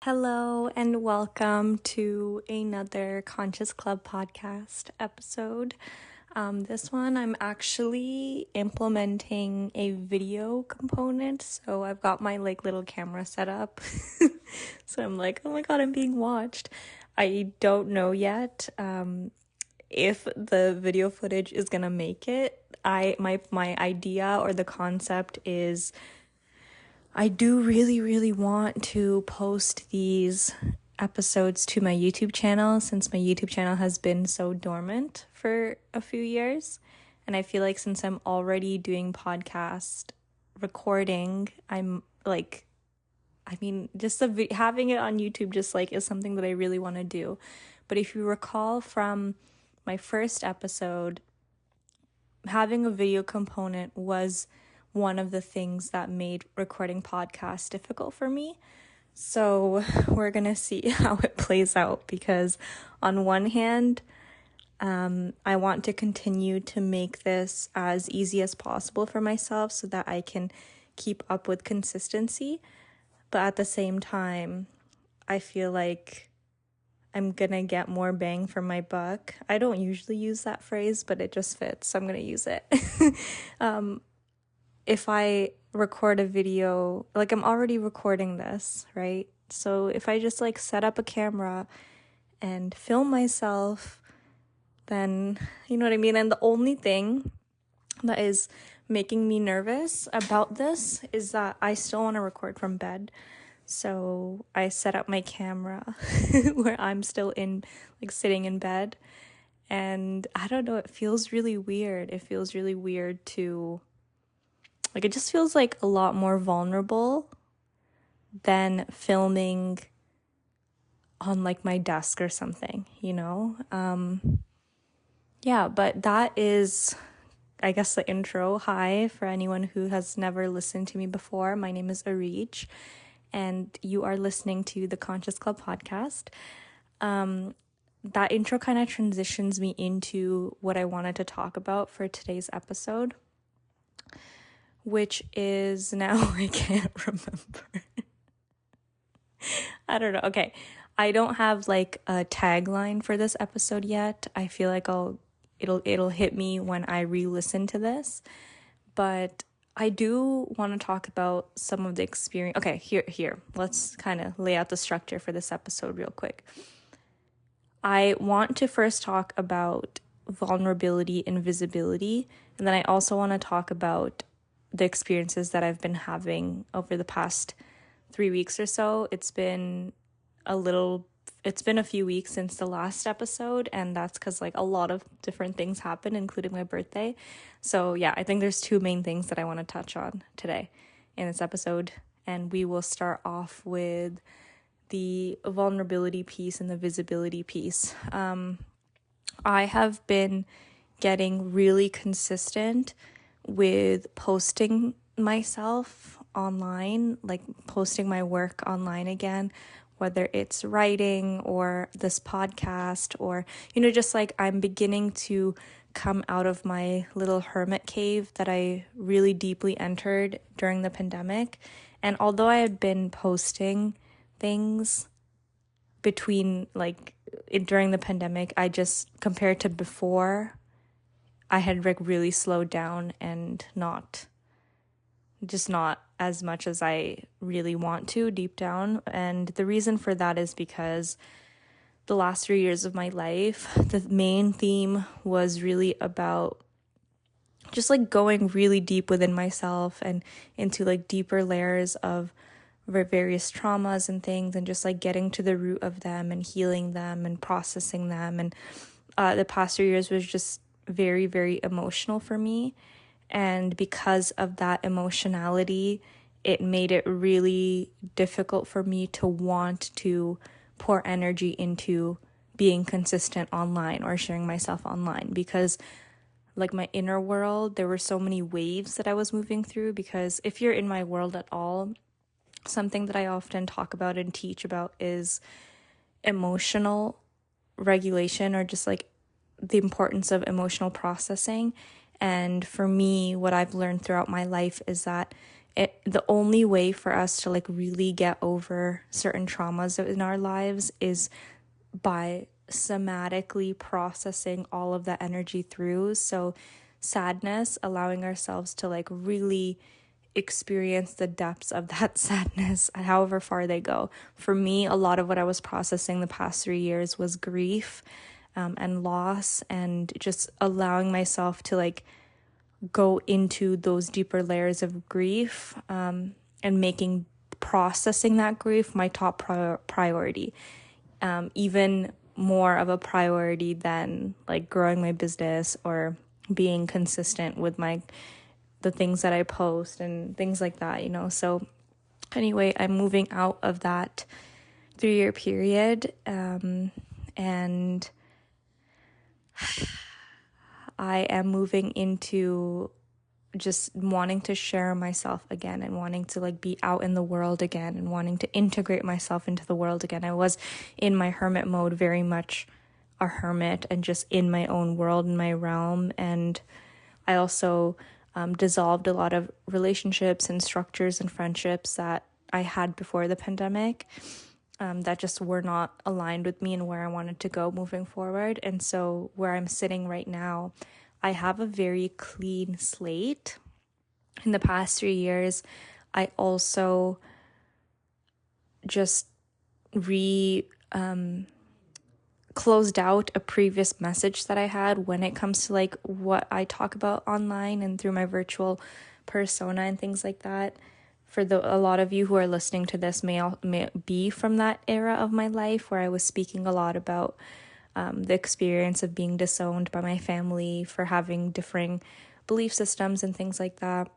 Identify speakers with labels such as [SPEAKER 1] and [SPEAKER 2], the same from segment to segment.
[SPEAKER 1] Hello and welcome to another Conscious Club podcast episode. This one I'm actually implementing a video component, so I've got my little camera set up. So I'm like, oh my god, I'm being watched. I don't know yet if the video footage is gonna make it. My idea or the concept is I do really want to post these episodes to my YouTube channel since my YouTube channel has been so dormant for a few years. And I feel like since I'm already doing podcast recording, having it on YouTube just is something that I really want to do. But if you recall from my first episode, having a video component was one of the things that made recording podcasts difficult for me. So we're going to see how it plays out because on one hand, I want to continue to make this as easy as possible for myself so that I can keep up with consistency. But at the same time, I feel like I'm going to get more bang for my buck. I don't usually use that phrase, but it just fits, so I'm going to use it. If I record a video, I'm already recording this, right? So if I just set up a camera and film myself, then you know what I mean? And the only thing that is making me nervous about this is that I still want to record from bed. So I set up my camera where I'm still sitting in bed. And I don't know, it feels really weird. It feels really weird to it just feels a lot more vulnerable than filming on my desk or something, you know? Yeah, but that is, I guess, the intro. Hi, for anyone who has never listened to me before. My name is Arij, and you are listening to the Conscious Club podcast. That intro kind of transitions me into what I wanted to talk about for today's episode, which is now I can't remember. I don't know. Okay. I don't have a tagline for this episode yet. I feel like it'll hit me when I re-listen to this. But I do want to talk about some of the experience. Okay, here. Let's kind of lay out the structure for this episode real quick. I want to first talk about vulnerability and visibility, and then I also want to talk about the experiences that I've been having over the past 3 weeks or so. It's been a few weeks since the last episode, and that's because a lot of different things happened, including my birthday. So yeah, I think there's two main things that I want to touch on today in this episode, and we will start off with the vulnerability piece and the visibility piece. I have been getting really consistent with posting myself online, posting my work online again, whether it's writing or this podcast or, just I'm beginning to come out of my little hermit cave that I really deeply entered during the pandemic. And although I had been posting things during the pandemic, I just, compared to before, I had really slowed down and not as much as I really want to deep down. And the reason for that is because the last 3 years of my life, the main theme was really about just going really deep within myself and into deeper layers of various traumas and things, and just getting to the root of them and healing them and processing them. And the past 3 years was just very, very emotional for me. And because of that emotionality, it made it really difficult for me to want to pour energy into being consistent online or sharing myself online, because my inner world, there were so many waves that I was moving through. Because if you're in my world at all, something that I often talk about and teach about is emotional regulation, or just the importance of emotional processing. And for me, what I've learned throughout my life is that the only way for us to like really get over certain traumas in our lives is by somatically processing all of that energy through. So sadness, allowing ourselves to like really experience the depths of that sadness, however far they go. For me, a lot of what I was processing the past 3 years was grief, and loss, and just allowing myself to like go into those deeper layers of grief, and making processing that grief my top priority, even more of a priority than like growing my business or being consistent with the things that I post and things like that, So anyway, I'm moving out of that 3-year period, and I am moving into just wanting to share myself again and wanting to like be out in the world again and wanting to integrate myself into the world again. I was in my hermit mode, very much a hermit and just in my own world, in my realm. And I also dissolved a lot of relationships and structures and friendships that I had before the pandemic, that just were not aligned with me and where I wanted to go moving forward. And so where I'm sitting right now, I have a very clean slate. In the past 3 years, I also just closed out a previous message that I had when it comes to like what I talk about online and through my virtual persona and things like that. For a lot of you who are listening to this may be from that era of my life where I was speaking a lot about the experience of being disowned by my family for having differing belief systems and things like that.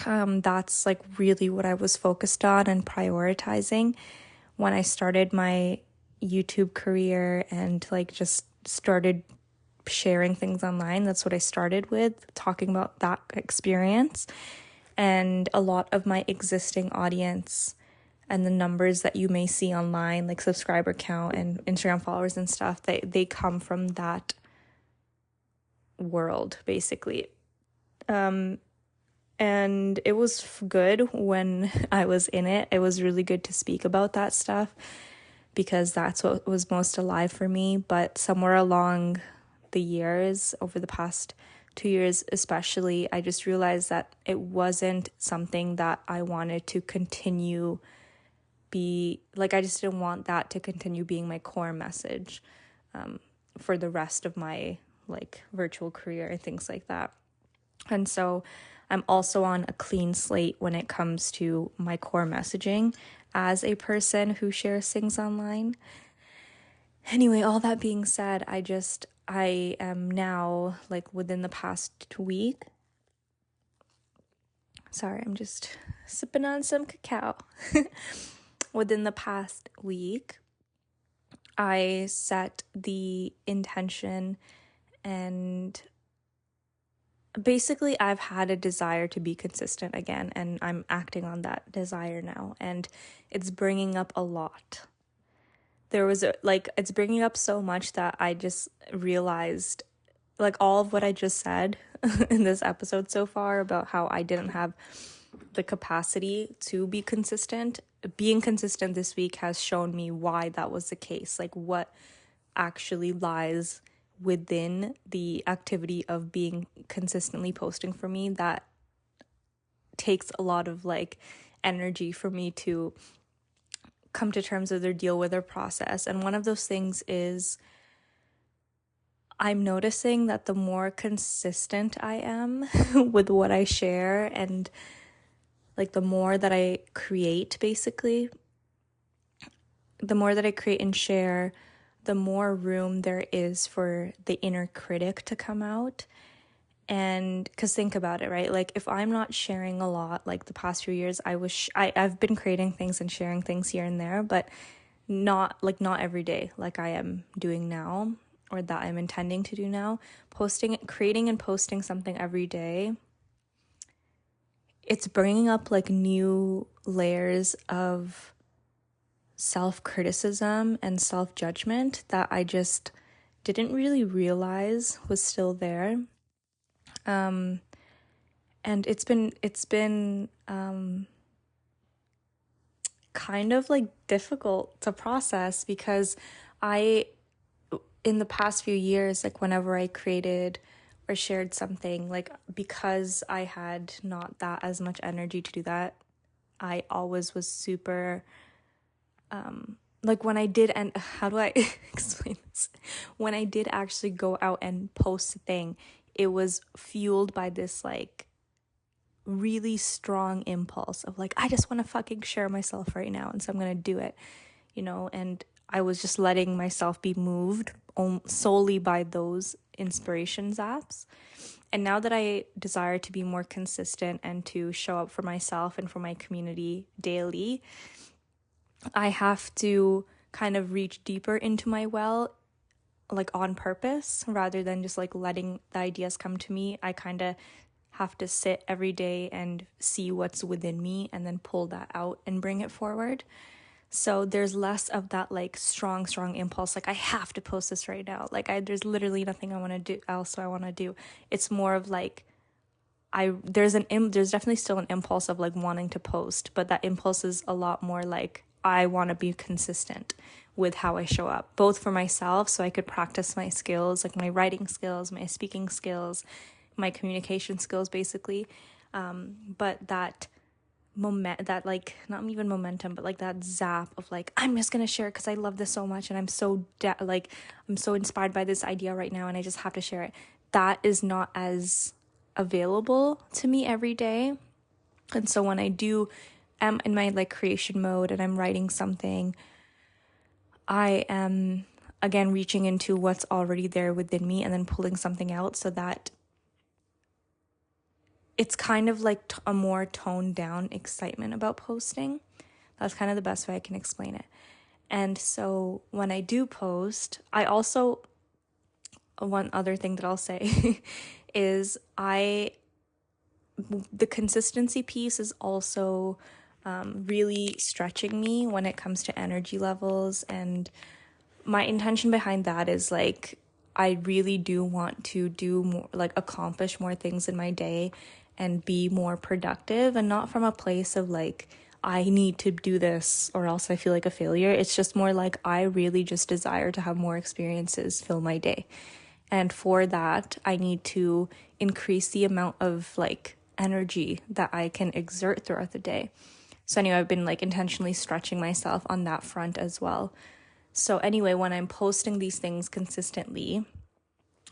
[SPEAKER 1] That's like really what I was focused on and prioritizing when I started my YouTube career and like just started sharing things online. That's what I started with, talking about that experience. And a lot of my existing audience and the numbers that you may see online, like subscriber count and Instagram followers and stuff, they come from that world, basically. And it was good when I was in it. It was really good to speak about that stuff because that's what was most alive for me. But somewhere along the years, over the past 2 years especially, I just realized that it wasn't something that I wanted to continue I just didn't want that to continue being my core message for the rest of my like virtual career and things like that. And so I'm also on a clean slate when it comes to my core messaging as a person who shares things online. Anyway, all that being said, I am now like within the past week. Sorry, I'm just sipping on some cacao. Within the past week, I set the intention, and basically I've had a desire to be consistent again, and I'm acting on that desire now, and it's bringing up a lot. It's bringing up so much that I just realized, like, all of what I just said in this episode so far about how I didn't have the capacity to be consistent. Being consistent this week has shown me why that was the case, like what actually lies within the activity of being consistently posting for me that takes a lot of like energy for me to come to terms with or deal with or process. And one of those things is I'm noticing that the more consistent I am with what I share and like the more that I create, basically, the more that I create and share, the more room there is for the inner critic to come out. And because think about it, right? Like if I'm not sharing a lot, like the past few years, I've been creating things and sharing things here and there, but not every day like I am doing now, or that I'm intending to do now. Creating and posting something every day, it's bringing up like new layers of self-criticism and self-judgment that I just didn't really realize was still there. And it's been kind of like difficult to process because I in the past few years, like whenever I created or shared something, like because I had not that as much energy to do that, I always was super like when I did, and how do I explain this? When I did actually go out and post a thing, it was fueled by this like really strong impulse of like, I just want to fucking share myself right now. And so I'm going to do it, and I was just letting myself be moved solely by those inspirations apps. And now that I desire to be more consistent and to show up for myself and for my community daily, I have to kind of reach deeper into my well, like on purpose, rather than just like letting the ideas come to me. I kind of have to sit every day and see what's within me and then pull that out and bring it forward. So there's less of that like strong impulse, like I have to post this right now. Like there's literally nothing I want to do else I want to do. It's more of like there's definitely still an impulse of like wanting to post, but that impulse is a lot more like I want to be consistent with how I show up, both for myself so I could practice my skills, like my writing skills, my speaking skills, my communication skills basically. But that that like not even momentum, but like that zap of like I'm just gonna share it because I love this so much and I'm so I'm so inspired by this idea right now and I just have to share it. That is not as available to me every day. And so when I am in my like creation mode and I'm writing something, I am again reaching into what's already there within me and then pulling something out so that it's kind of like a more toned down excitement about posting. That's kind of the best way I can explain it. And so when I do post, I also, one other thing that I'll say is the consistency piece is also really stretching me when it comes to energy levels. And my intention behind that is like, I really do want to do more, like accomplish more things in my day and be more productive, and not from a place of like, I need to do this or else I feel like a failure. It's just more like I really just desire to have more experiences fill my day. And for that, I need to increase the amount of like energy that I can exert throughout the day. So anyway, I've been like intentionally stretching myself on that front as well. So anyway, when I'm posting these things consistently,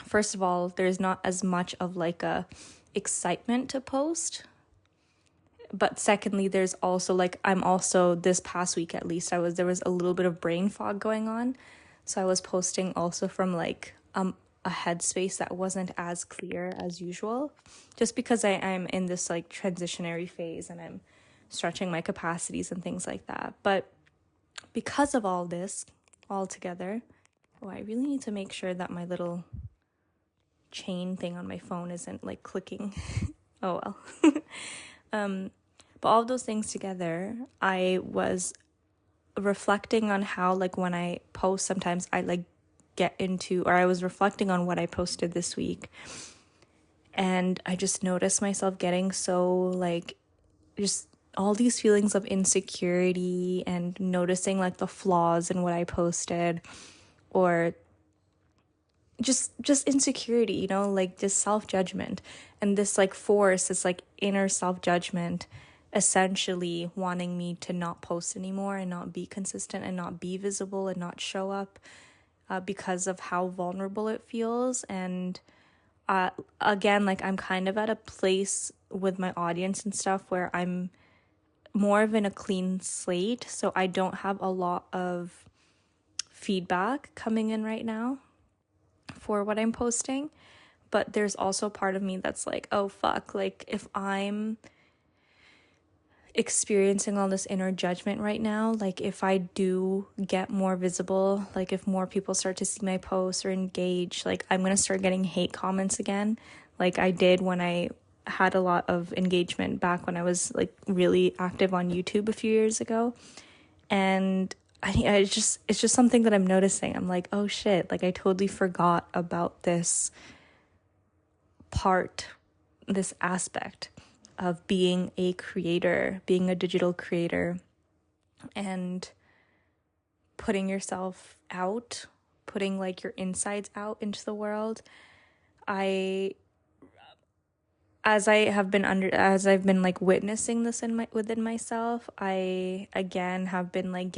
[SPEAKER 1] first of all, there's not as much of like a excitement to post. But secondly, there's also like, I'm also this past week at least, there was a little bit of brain fog going on. So I was posting also from like a headspace that wasn't as clear as usual, just because I'm in this like transitionary phase and I'm stretching my capacities and things like that. But because of all this all together, I really need to make sure that my little chain thing on my phone isn't like clicking. Oh well. But all of those things together, I was reflecting on how like when I post, sometimes I like get into, or I was reflecting on what I posted this week, and I just noticed myself getting so like just all these feelings of insecurity and noticing like the flaws in what I posted, or just insecurity, like this self-judgment and this like force, this like inner self-judgment essentially wanting me to not post anymore and not be consistent and not be visible and not show up because of how vulnerable it feels. And again, like I'm kind of at a place with my audience and stuff where I'm more of in a clean slate, so I don't have a lot of feedback coming in right now for what I'm posting. But there's also part of me that's like, oh fuck, like if I'm experiencing all this inner judgment right now, like if I do get more visible, like if more people start to see my posts or engage, like I'm gonna start getting hate comments again, like I did when I had a lot of engagement back when I was like really active on YouTube a few years ago. And it's just something that I'm noticing. I'm like, oh shit, like I totally forgot about this part this aspect of being a creator, being a digital creator, and putting yourself out, putting like your insides out into the world. As I've been like witnessing this within myself, I again have been like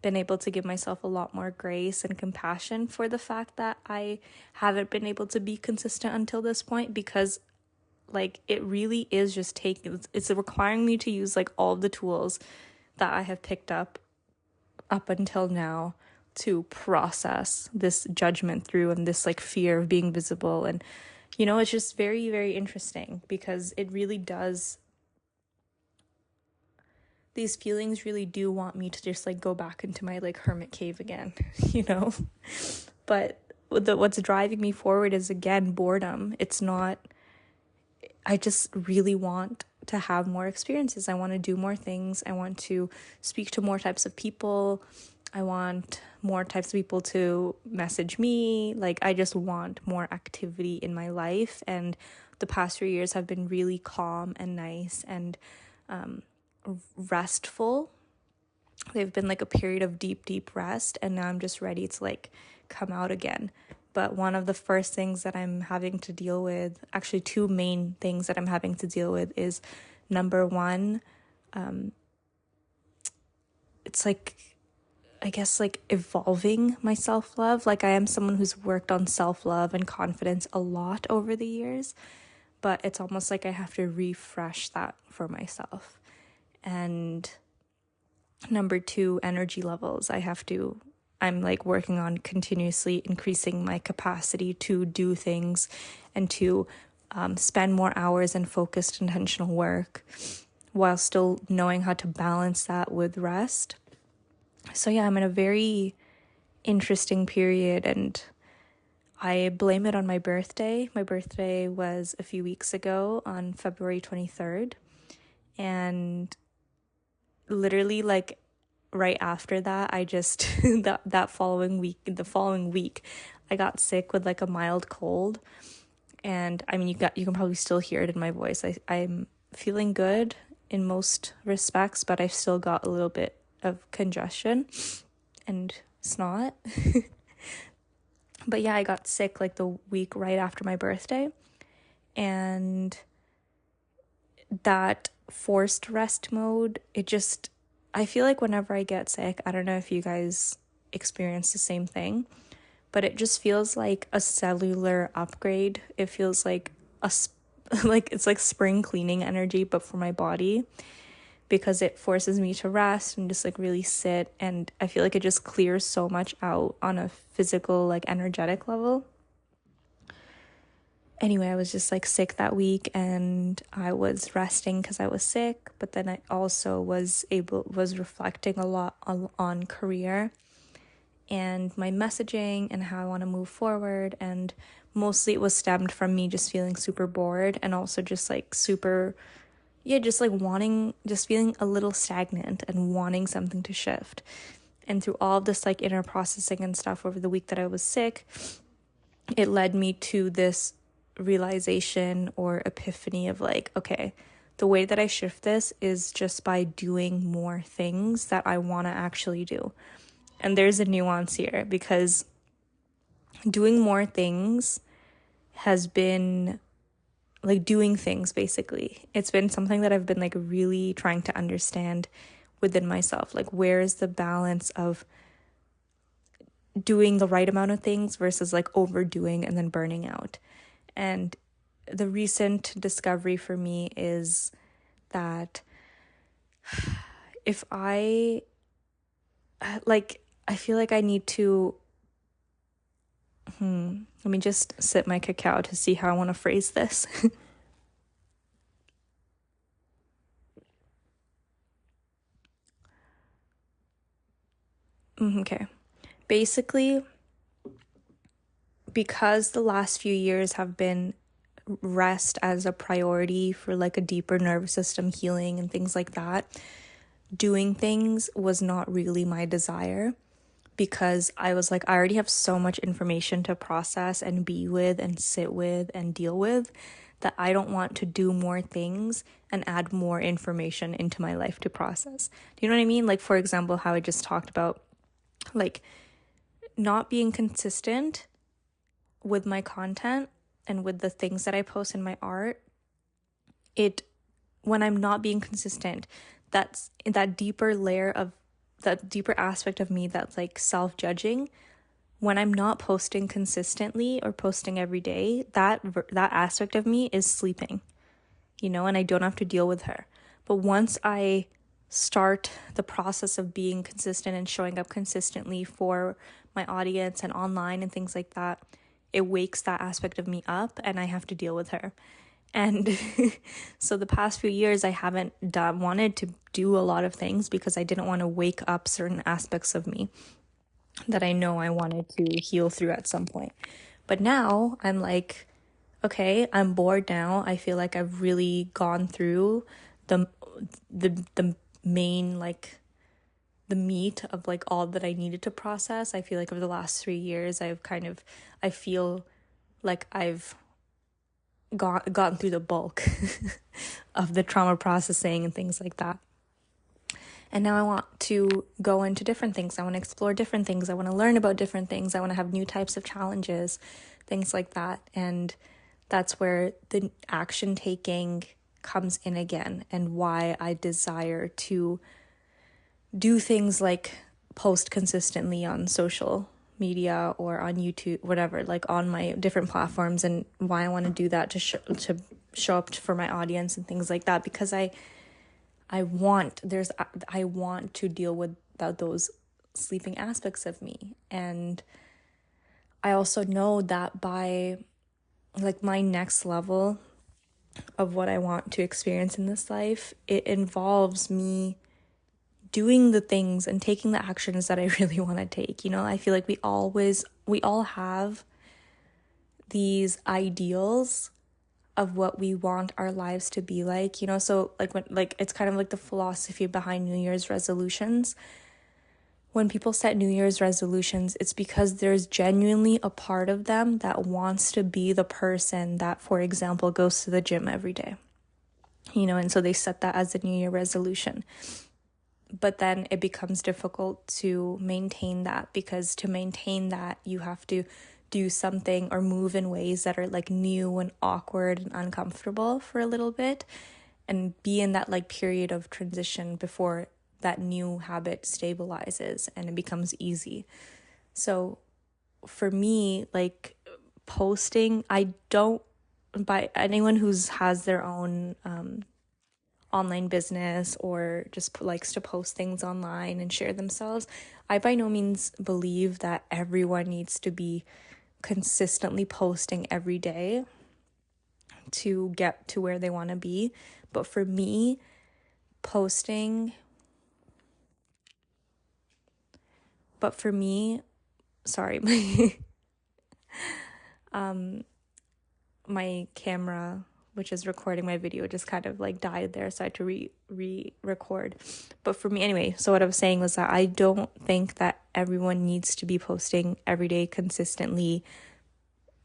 [SPEAKER 1] been able to give myself a lot more grace and compassion for the fact that I haven't been able to be consistent until this point, because like it really is just it's requiring me to use like all of the tools that I have picked up until now to process this judgment through, and this like fear of being visible. And it's just very, very interesting, because it really does, these feelings really do want me to just like go back into my like hermit cave again. But what's driving me forward is, again, boredom. It's not, I just really want to have more experiences. I want to do more things. I want to speak to more types of people. I want more types of people to message me. Like, I just want more activity in my life. And the past few years have been really calm and nice and restful. They've been like a period of deep, deep rest. And now I'm just ready to like come out again. But one of the first things that I'm having to deal with, actually two main things that I'm having to deal with, is number one, it's like, I guess like evolving my self-love. Like, I am someone who's worked on self-love and confidence a lot over the years, but it's almost like I have to refresh that for myself. And number two, energy levels. I'm like working on continuously increasing my capacity to do things and to spend more hours in focused, intentional work, while still knowing how to balance that with rest. So yeah, I'm in a very interesting period, and I blame it on my birthday. My birthday was a few weeks ago on February 23rd. And literally like right after that, I just the following week, I got sick with like a mild cold. And I mean, you can probably still hear it in my voice. I'm feeling good in most respects, but I've still got a little bit of congestion and snot. But yeah, I got sick like the week right after my birthday, and that forced rest mode, I feel like whenever I get sick, I don't know if you guys experience the same thing, but it just feels like a cellular upgrade. It feels like like it's like spring cleaning energy, but for my body, because it forces me to rest and just like really sit. And I feel like it just clears so much out on a physical, like energetic level. Anyway, I was just like sick that week, and I was resting because I was sick, but then I also was reflecting a lot on career and my messaging and how I want to move forward. And mostly it was stemmed from me just feeling super bored, and also just like just feeling a little stagnant and wanting something to shift. And through all of this like inner processing and stuff over the week that I was sick, it led me to this realization or epiphany of like, okay, the way that I shift this is just by doing more things that I want to actually do. And there's a nuance here, because doing more things has been like doing things, basically. It's been something that I've been like really trying to understand within myself. Like, where is the balance of doing the right amount of things versus like overdoing and then burning out? And the recent discovery for me is that if I feel like I need to, let me just sip my cacao to see how I want to phrase this. Okay. Basically, because the last few years have been rest as a priority for like a deeper nervous system healing and things like that, doing things was not really my desire, because I was like, I already have so much information to process and be with and sit with and deal with, that I don't want to do more things and add more information into my life to process. Do you know what I mean? Like, for example, how I just talked about, like, not being consistent with my content and with the things that I post in my art. When I'm not being consistent, that's that deeper layer of that deeper aspect of me that's like self-judging. When I'm not posting consistently or posting every day, that aspect of me is sleeping, and I don't have to deal with her. But once I start the process of being consistent and showing up consistently for my audience and online and things like that, it wakes that aspect of me up and I have to deal with her. And so the past few years, I haven't wanted to do a lot of things because I didn't want to wake up certain aspects of me that I know I wanted to heal through at some point. But now I'm like, okay, I'm bored now. I feel like I've really gone through the main, like, the meat of like all that I needed to process. I feel like over the last 3 years, I feel like I've gotten through the bulk of the trauma processing and things like that. And now I want to go into different things. I want to explore different things. I want to learn about different things. I want to have new types of challenges, things like that. And that's where the action taking comes in again, and why I desire to do things like post consistently on social media or on YouTube, whatever, like on my different platforms, and why I want to do that to show up for my audience and things like that, because I want to deal with those sleeping aspects of me. And I also know that by like my next level of what I want to experience in this life, it involves me doing the things and taking the actions that I really want to take. I feel like we all have these ideals of what we want our lives to be like, so it's kind of like the philosophy behind New Year's resolutions. When people set New Year's resolutions, it's because there's genuinely a part of them that wants to be the person that, for example, goes to the gym every day, and so they set that as a New Year resolution. But then it becomes difficult to maintain that, because to maintain that, you have to do something or move in ways that are like new and awkward and uncomfortable for a little bit, and be in that like period of transition before that new habit stabilizes and it becomes easy. So for me, like posting, I don't, by anyone who's has their own online business or just likes to post things online and share themselves, I by no means believe that everyone needs to be consistently posting every day to get to where they want to be. But for me, sorry, my camera, which is recording my video, just kind of like died there, so I had to re-record. But for me anyway, so what I was saying was that I don't think that everyone needs to be posting every day consistently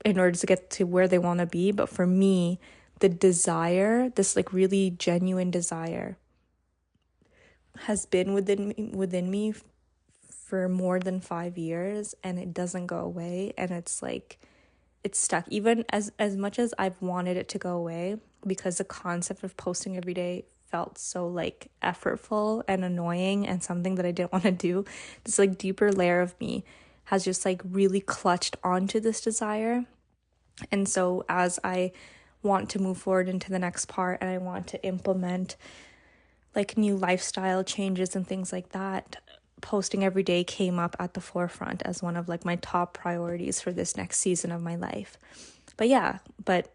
[SPEAKER 1] in order to get to where they want to be. But for me, the desire, this like really genuine desire, has been within me for more than 5 years, and it doesn't go away. And it's like, it's stuck, even as much as I've wanted it to go away, because the concept of posting every day felt so like effortful and annoying and something that I didn't want to do. This like deeper layer of me has just like really clutched onto this desire. And so as I want to move forward into the next part, and I want to implement like new lifestyle changes and things like that, posting every day came up at the forefront as one of like my top priorities for this next season of my life. But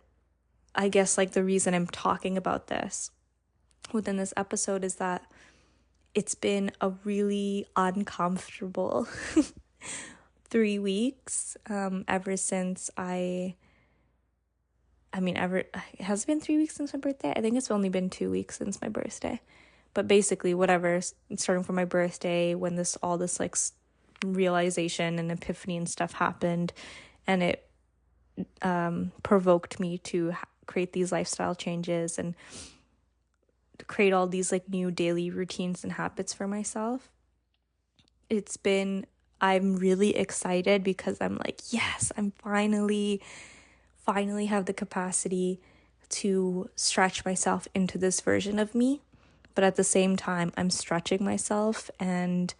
[SPEAKER 1] I guess like the reason I'm talking about this within this episode is that it's been a really uncomfortable 3 weeks ever since it has been 3 weeks since my birthday. I think it's only been 2 weeks since my birthday. But basically, whatever, starting from my birthday, when all this like realization and epiphany and stuff happened, and it provoked me to create these lifestyle changes and create all these like new daily routines and habits for myself. I'm really excited because I'm like, yes, I'm finally have the capacity to stretch myself into this version of me. But at the same time, I'm stretching myself and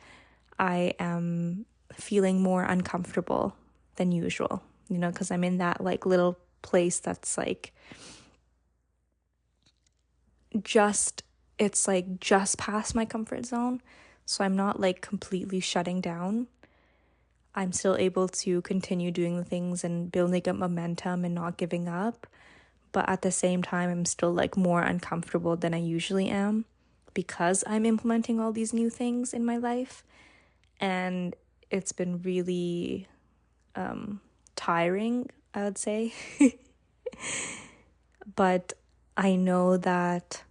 [SPEAKER 1] I am feeling more uncomfortable than usual, because I'm in that like little place that's like it's like just past my comfort zone. So I'm not like completely shutting down. I'm still able to continue doing the things and building up momentum and not giving up. But at the same time, I'm still like more uncomfortable than I usually am because I'm implementing all these new things in my life. And it's been really tiring, I would say. But I know that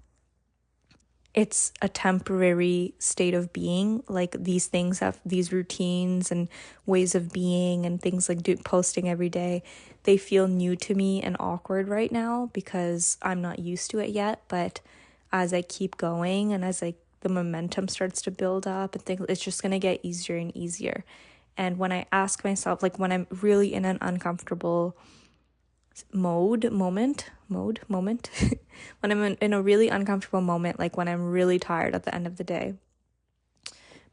[SPEAKER 1] it's a temporary state of being. Like these things have these routines and ways of being and things like posting every day. They feel new to me and awkward right now because I'm not used to it yet. But as I keep going and as like the momentum starts to build up and things, it's just going to get easier and easier. And when I ask myself, like when I'm really in an uncomfortable moment when I'm in a really uncomfortable moment, like when I'm really tired at the end of the day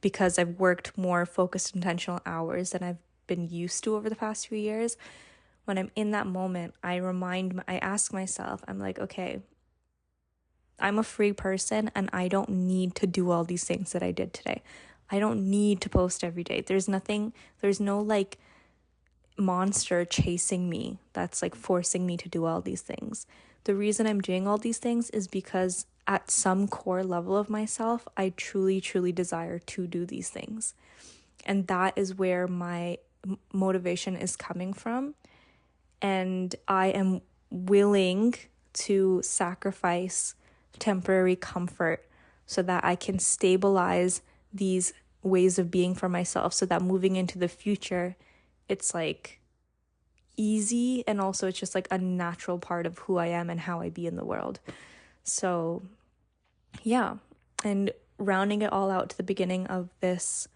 [SPEAKER 1] because I've worked more focused intentional hours than I've been used to over the past few years, when I'm in that moment, I ask myself, I'm like, okay, I'm a free person and I don't need to do all these things that I did today. I don't need to post every day. There's no like monster chasing me that's like forcing me to do all these things. The reason I'm doing all these things is because at some core level of myself, I truly, truly desire to do these things. And that is where my motivation is coming from. And I am willing to sacrifice temporary comfort so that I can stabilize these ways of being for myself so that moving into the future, it's like easy and also it's just like a natural part of who I am and how I be in the world. So yeah, and rounding it all out to the beginning of this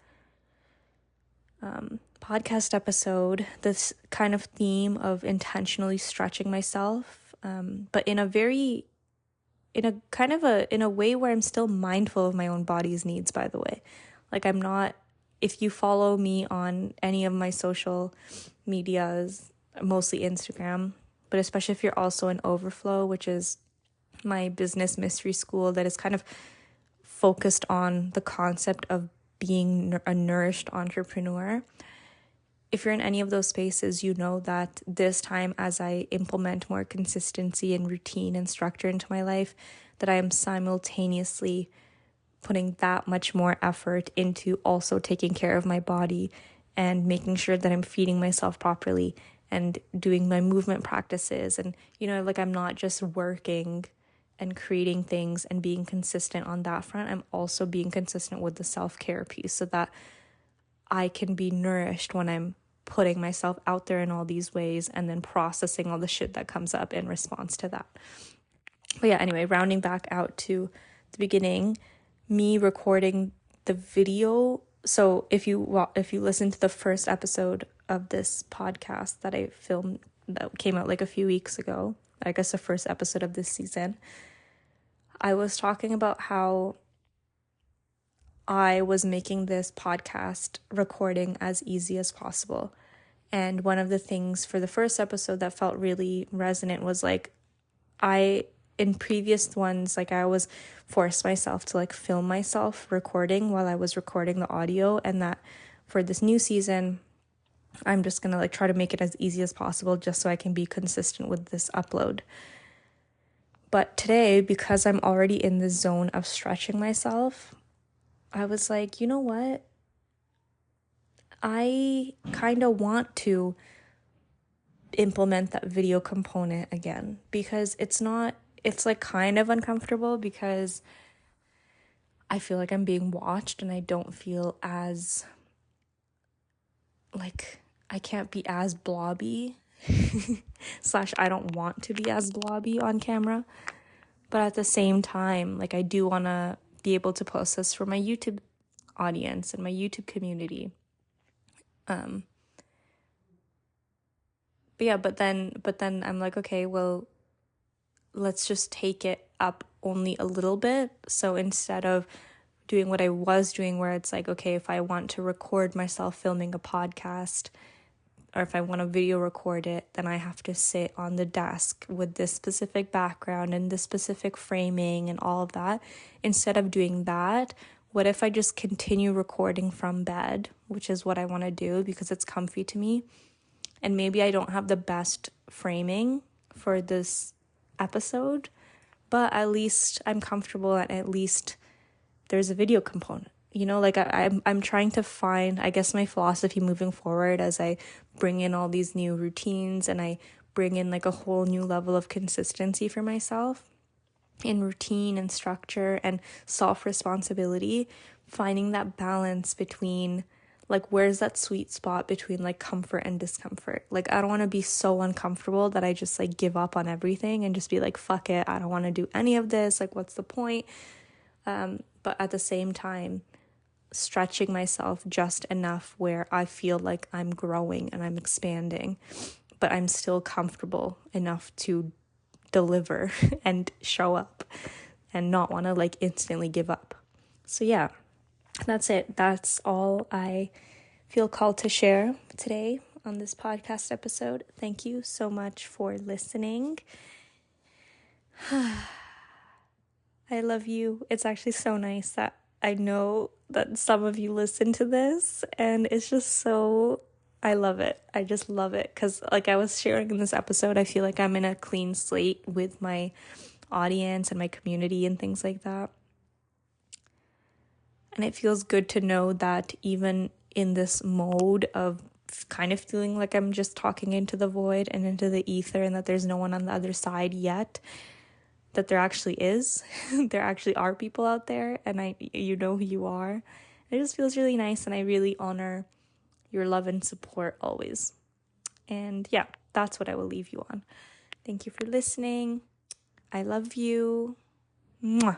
[SPEAKER 1] podcast episode, this kind of theme of intentionally stretching myself, but in a way where I'm still mindful of my own body's needs, by the way. Like I'm not, if you follow me on any of my social medias, mostly Instagram, but especially if you're also in Overflow, which is my business mystery school that is kind of focused on the concept of being a nourished entrepreneur. If you're in any of those spaces, you know that this time as I implement more consistency and routine and structure into my life, that I am simultaneously putting that much more effort into also taking care of my body and making sure that I'm feeding myself properly and doing my movement practices. And, like I'm not just working and creating things and being consistent on that front. I'm also being consistent with the self-care piece so that I can be nourished when I'm putting myself out there in all these ways and then processing all the shit that comes up in response to that. But yeah, anyway, rounding back out to the beginning, me recording the video. So if you listen to the first episode of this podcast that I filmed that came out like a few weeks ago, I guess the first episode of this season, I was talking about how I was making this podcast recording as easy as possible. And one of the things for the first episode that felt really resonant was like, in previous ones, like I always forced myself to like film myself recording while I was recording the audio, and that for this new season, I'm just gonna like try to make it as easy as possible just so I can be consistent with this upload. But today, because I'm already in the zone of stretching myself, I was like, you know what? I kind of want to implement that video component again because it's like kind of uncomfortable because I feel like I'm being watched and I don't feel as like I can't be as blobby slash I don't want to be as blobby on camera. But at the same time, like I do want to be able to post this for my YouTube audience and my YouTube community. But then I'm like, okay, well, let's just take it up only a little bit. So instead of doing what I was doing, where it's like, okay, if I want to record myself filming a podcast, or if I want to video record it, then I have to sit on the desk with this specific background and this specific framing and all of that. Instead of doing that, what if I just continue recording from bed, which is what I want to do because it's comfy to me. And maybe I don't have the best framing for this episode, but at least I'm comfortable and at least there's a video component. You know, like I'm trying to find, I guess, my philosophy moving forward as I bring in all these new routines and I bring in like a whole new level of consistency for myself in routine and structure and self-responsibility, finding that balance between like where's that sweet spot between like comfort and discomfort. Like I don't want to be so uncomfortable that I just like give up on everything and just be like, fuck it, I don't want to do any of this, like what's the point? But at the same time, stretching myself just enough where I feel like I'm growing and I'm expanding, but I'm still comfortable enough to deliver and show up and not want to like instantly give up. So yeah, that's it. That's all I feel called to share today on this podcast episode. Thank you so much for listening. I love you. It's actually so nice that I know that some of you listen to this, and it's just so, I love it. I just love it because like I was sharing in this episode, I feel like I'm in a clean slate with my audience and my community and things like that. And it feels good to know that even in this mode of kind of feeling like I'm just talking into the void and into the ether and that there's no one on the other side yet, that there actually is. There actually are people out there, and you know who you are. It just feels really nice, and I really honor your love and support always. And yeah, that's what I will leave you on. Thank you for listening. I love you. Mwah.